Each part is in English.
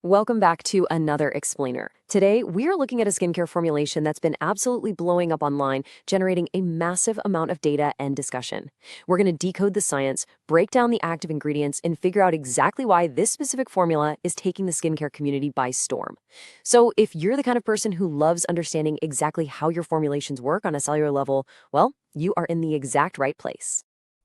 Welcome back to another explainer. Today, we're looking at a skincare formulation that's been absolutely blowing up online, generating a massive amount of data and discussion. We're going to decode the science, break down the active ingredients, and figure out exactly why this specific formula is taking the skincare community by storm. So, if you're the kind of person who loves understanding exactly how your formulations work on a cellular level, well, you are in the exact right place.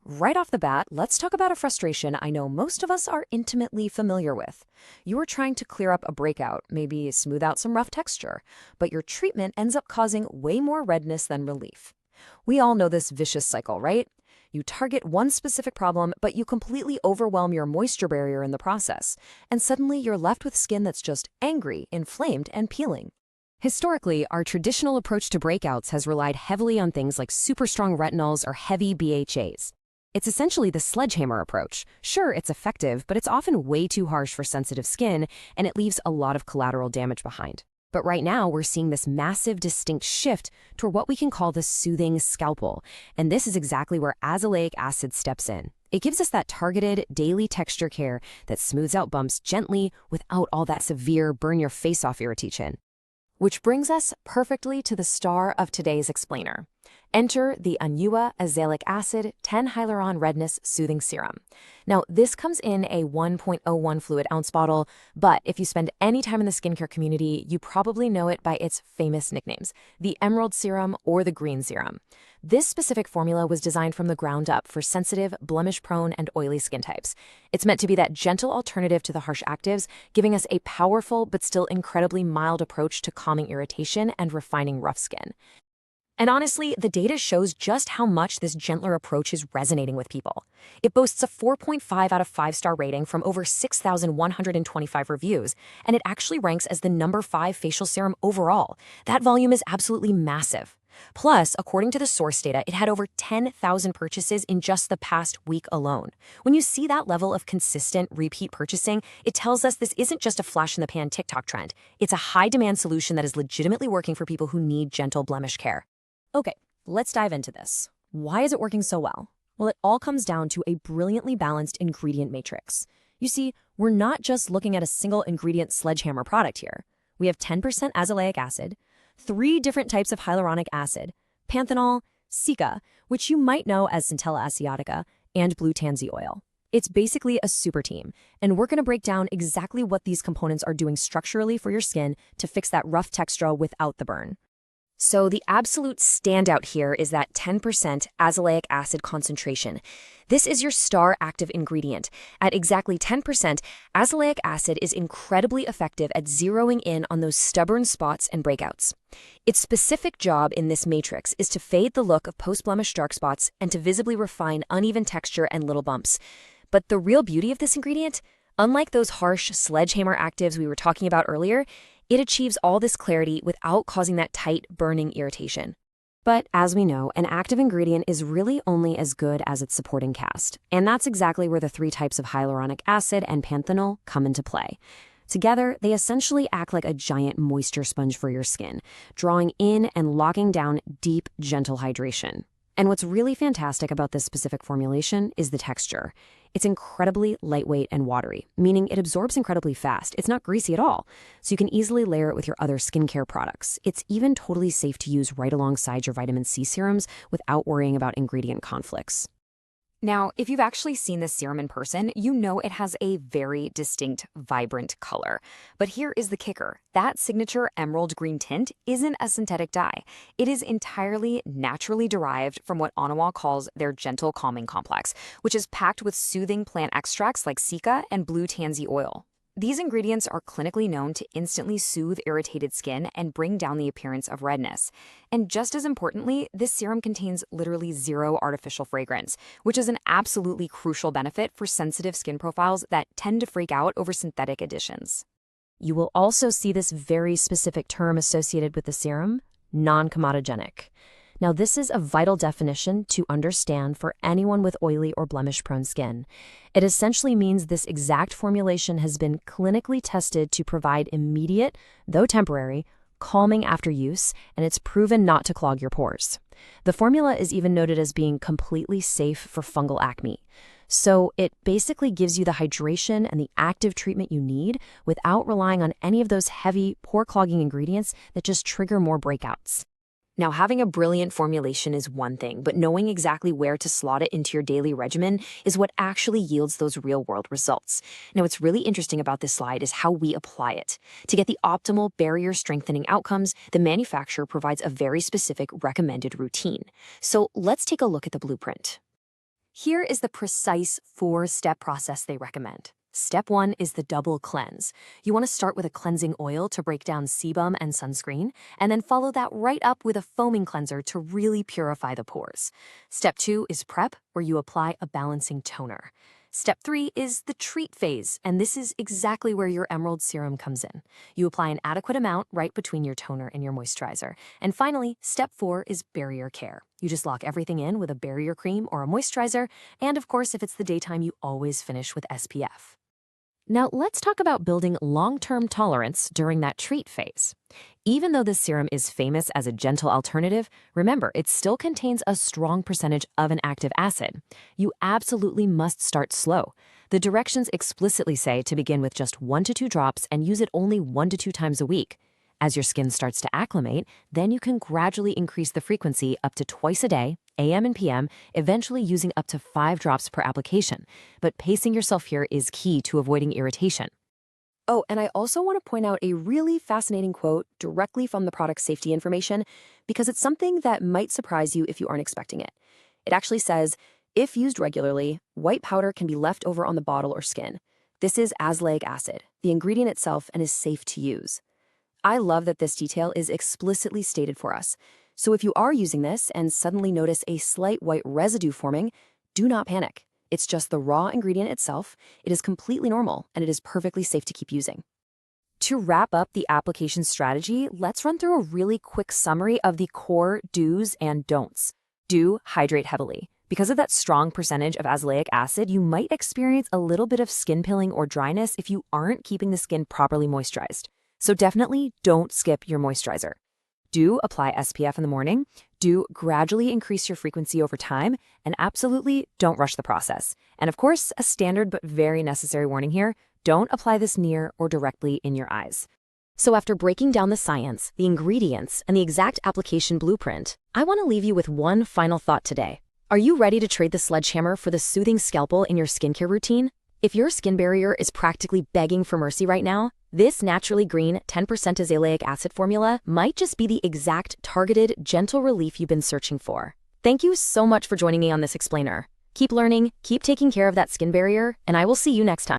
Right off the bat, let's talk about a frustration I know most of us are intimately familiar with. You are trying to clear up a breakout, maybe smooth out some rough texture, but your treatment ends up causing way more redness than relief. We all know this vicious cycle, right? You target one specific problem, but you completely overwhelm your moisture barrier in the process, and suddenly you're left with skin that's just angry, inflamed, and peeling. Historically, our traditional approach to breakouts has relied heavily on things like super strong retinols or heavy BHAs. It's essentially the sledgehammer approach. Sure, it's effective, but it's often way too harsh for sensitive skin, and it leaves a lot of collateral damage behind. But right now, we're seeing this massive, distinct shift toward what we can call the soothing scalpel, and this is exactly where azelaic acid steps in. It gives us that targeted, daily texture care that smooths out bumps gently without all that severe burn-your-face-off irritation. Which brings us perfectly to the star of today's explainer. Enter the Anua Azelaic Acid 10 Hyaluron Redness Soothing Serum. Now, this comes in a 1.01 fluid ounce bottle, but if you spend any time in the skincare community, you probably know it by its famous nicknames, the Emerald Serum or the Green Serum. This specific formula was designed from the ground up for sensitive, blemish-prone, and oily skin types. It's meant to be that gentle alternative to the harsh actives, giving us a powerful but still incredibly mild approach to calming irritation and refining rough skin. And honestly, the data shows just how much this gentler approach is resonating with people. It boasts a 4.5 out of 5-star rating from over 6,125 reviews, and it actually ranks as the number 5 facial serum overall. That volume is absolutely massive. Plus, according to the source data, it had over 10,000 purchases in just the past week alone. When you see that level of consistent repeat purchasing, it tells us this isn't just a flash-in-the-pan TikTok trend. It's a high-demand solution that is legitimately working for people who need gentle blemish care. Okay, let's dive into this. Why is it working so well? Well, it all comes down to a brilliantly balanced ingredient matrix. You see, we're not just looking at a single ingredient sledgehammer product here. We have 10% azelaic acid, 3 different types of hyaluronic acid, panthenol, cica, which you might know as centella asiatica, and blue tansy oil. It's basically a super team, and we're going to break down exactly what these components are doing structurally for your skin to fix that rough texture without the burn. So the absolute standout here is that 10% azelaic acid concentration. This is your star active ingredient. At exactly 10%, azelaic acid is incredibly effective at zeroing in on those stubborn spots and breakouts. Its specific job in this matrix is to fade the look of post-blemish dark spots and to visibly refine uneven texture and little bumps. But the real beauty of this ingredient, unlike those harsh sledgehammer actives we were talking about earlier, it achieves all this clarity without causing that tight, burning irritation. But as we know, an active ingredient is really only as good as its supporting cast. And that's exactly where the 3 types of hyaluronic acid and panthenol come into play. Together, they essentially act like a giant moisture sponge for your skin, drawing in and locking down deep, gentle hydration. And what's really fantastic about this specific formulation is the texture. It's incredibly lightweight and watery, meaning it absorbs incredibly fast. It's not greasy at all, so you can easily layer it with your other skincare products. It's even totally safe to use right alongside your vitamin C serums without worrying about ingredient conflicts. Now, if you've actually seen this serum in person, you know it has a very distinct, vibrant color. But here is the kicker. That signature emerald green tint isn't a synthetic dye. It is entirely naturally derived from what Anua calls their gentle calming complex, which is packed with soothing plant extracts like cica and blue tansy oil. These ingredients are clinically known to instantly soothe irritated skin and bring down the appearance of redness. And just as importantly, this serum contains literally 0 artificial fragrance, which is an absolutely crucial benefit for sensitive skin profiles that tend to freak out over synthetic additions. You will also see this very specific term associated with the serum, non-comedogenic. Now, this is a vital definition to understand for anyone with oily or blemish-prone skin. It essentially means this exact formulation has been clinically tested to provide immediate, though temporary, calming after use, and it's proven not to clog your pores. The formula is even noted as being completely safe for fungal acne. So it basically gives you the hydration and the active treatment you need without relying on any of those heavy, pore-clogging ingredients that just trigger more breakouts. Now, having a brilliant formulation is one thing, but knowing exactly where to slot it into your daily regimen is what actually yields those real-world results. Now, what's really interesting about this slide is how we apply it. To get the optimal barrier-strengthening outcomes, the manufacturer provides a very specific recommended routine. So let's take a look at the blueprint. Here is the precise 4-step process they recommend. Step 1 is the double cleanse. You want to start with a cleansing oil to break down sebum and sunscreen, and then follow that right up with a foaming cleanser to really purify the pores. Step 2 is prep, where you apply a balancing toner. Step 3 is the treat phase, and this is exactly where your Emerald Serum comes in. You apply an adequate amount right between your toner and your moisturizer. And finally, Step 4 is barrier care. You just lock everything in with a barrier cream or a moisturizer, and of course, if it's the daytime, you always finish with SPF. Now, let's talk about building long-term tolerance during that treat phase. Even though this serum is famous as a gentle alternative, remember, it still contains a strong percentage of an active acid. You absolutely must start slow. The directions explicitly say to begin with just 1 to 2 drops and use it only 1 to 2 times a week. As your skin starts to acclimate, then you can gradually increase the frequency up to twice a day, AM and PM, eventually using up to 5 drops per application. But pacing yourself here is key to avoiding irritation. Oh, and I also want to point out a really fascinating quote directly from the product safety information, because it's something that might surprise you if you aren't expecting it. It actually says, if used regularly, white powder can be left over on the bottle or skin. This is azelaic acid, the ingredient itself, and is safe to use. I love that this detail is explicitly stated for us. So if you are using this and suddenly notice a slight white residue forming, do not panic. It's just the raw ingredient itself. It is completely normal, and it is perfectly safe to keep using. To wrap up the application strategy, let's run through a really quick summary of the core do's and don'ts. Do hydrate heavily. Because of that strong percentage of azelaic acid, you might experience a little bit of skin pilling or dryness if you aren't keeping the skin properly moisturized. So definitely don't skip your moisturizer. Do apply SPF in the morning. Do gradually increase your frequency over time, and absolutely don't rush the process. And of course, a standard but very necessary warning here, don't apply this near or directly in your eyes. So after breaking down the science, the ingredients, and the exact application blueprint, I want to leave you with one final thought today. Are you ready to trade the sledgehammer for the soothing scalpel in your skincare routine? If your skin barrier is practically begging for mercy right now, this naturally green 10% azelaic acid formula might just be the exact targeted, gentle relief you've been searching for. Thank you so much for joining me on this explainer. Keep learning, keep taking care of that skin barrier, and I will see you next time.